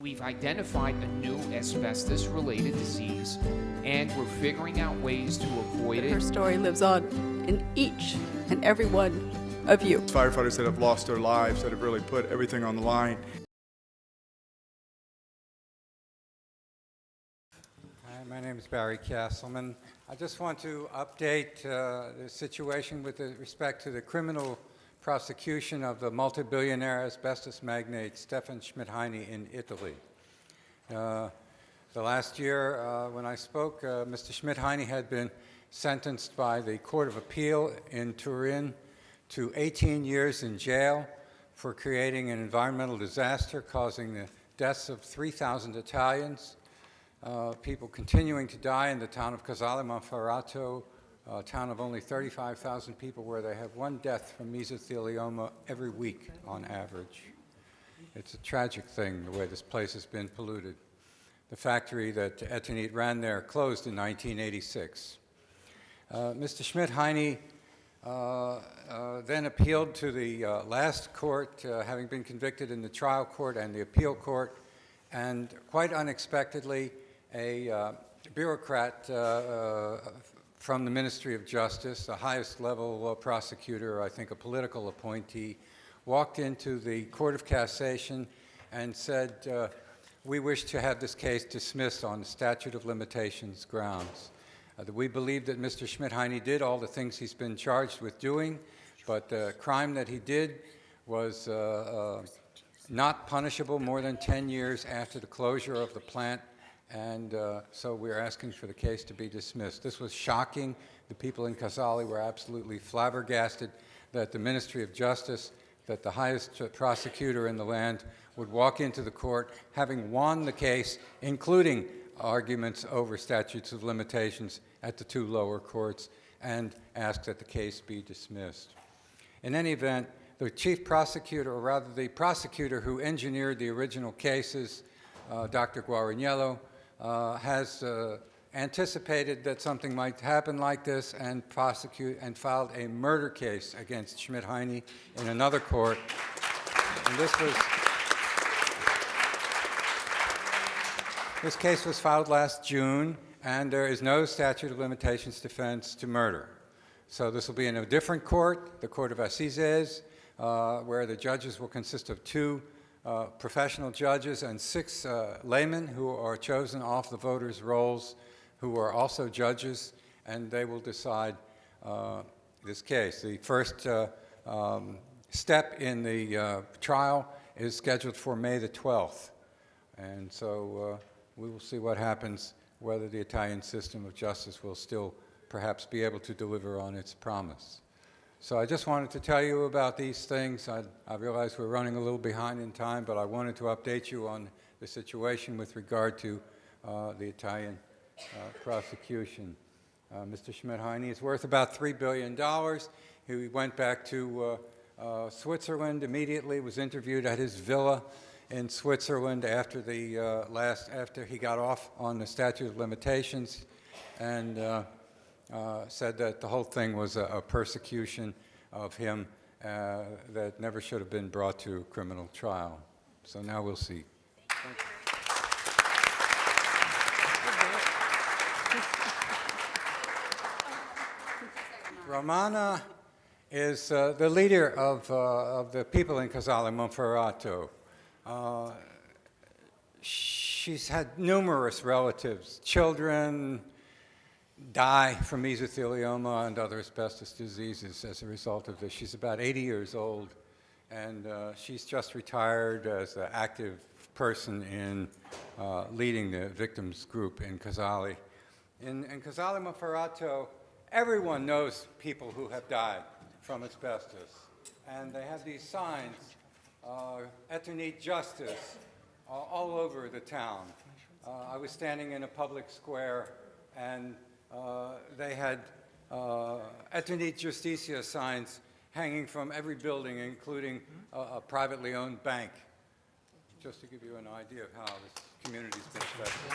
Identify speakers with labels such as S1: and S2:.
S1: We've identified a new asbestos-related disease, and we're figuring out ways to avoid it.
S2: Her story lives on in each and every one of you.
S3: Firefighters that have lost their lives, that have really put everything on the line.
S4: Hi, my name is Barry Castleman. I just want to update the situation with respect to the criminal prosecution of the multi-billionaire asbestos magnate Stefan Schmidt-Heine in Italy. The last year when I spoke, Mr. Schmidt-Heine had been sentenced by the Court of Appeal in Turin to 18 years in jail for creating an environmental disaster causing the deaths of 3,000 Italians, people continuing to die in the town of Casale Monferrato, a town of only 35,000 people where they have one death from mesothelioma every week on average. It's a tragic thing, the way this place has been polluted. The factory that Etonit ran there closed in 1986. Mr. Schmidt-Heine then appealed to the last court, having been convicted in the trial court and the appeal court, and quite unexpectedly, a bureaucrat from the Ministry of Justice, the highest level prosecutor, I think a political appointee, walked into the Court of Cassation and said, we wish to have this case dismissed on the statute of limitations grounds. We believe that Mr. Schmidt-Heine did all the things he's been charged with doing, but the crime that he did was not punishable more than 10 years after the closure of the plant, and so we're asking for the case to be dismissed. This was shocking. The people in Casale were absolutely flabbergasted that the Ministry of Justice, that the highest prosecutor in the land, would walk into the court having won the case, including arguments over statutes of limitations at the two lower courts, and ask that the case be dismissed. In any event, the chief prosecutor, or rather the prosecutor who engineered the original cases, Dr. Guaraniello, has anticipated that something might happen like this and filed a murder case against Schmidt-Heine in another court. And this case was filed last June, and there is no statute of limitations defense to murder. So this will be in a different court, the Court of Assizes, where the judges will consist of two professional judges and 6 laymen who are chosen off the voters' rolls, who are also judges, and they will decide this case. The first step in the trial is scheduled for May the 12th, and so we will see what happens, whether the Italian system of justice will still perhaps be able to deliver on its promise. So I just wanted to tell you about these things. I realize we're running a little behind in time, but I wanted to update you on the situation with regard to the Italian prosecution. Mr. Schmidt-Heine is worth about $3 billion. He went back to Switzerland immediately, was interviewed at his villa in Switzerland after after he got off on the statute of limitations, and said that the whole thing was a persecution of him that never should have been brought to criminal trial. So now we'll see. Romana is the leader of the people in Casale Monferrato. She's had numerous relatives, children, die from mesothelioma and other asbestos diseases as a result of this. She's about 80 years old, and she's just retired as an active person in leading the victims group in Casale. In Casale Monferrato, everyone knows people who have died from asbestos, and they have these signs, Etonit Justice, all over the town. I was standing in a public square, and they had Etonit Justicia signs hanging from every building, including a privately owned bank, just to give you an idea of how this community's been affected.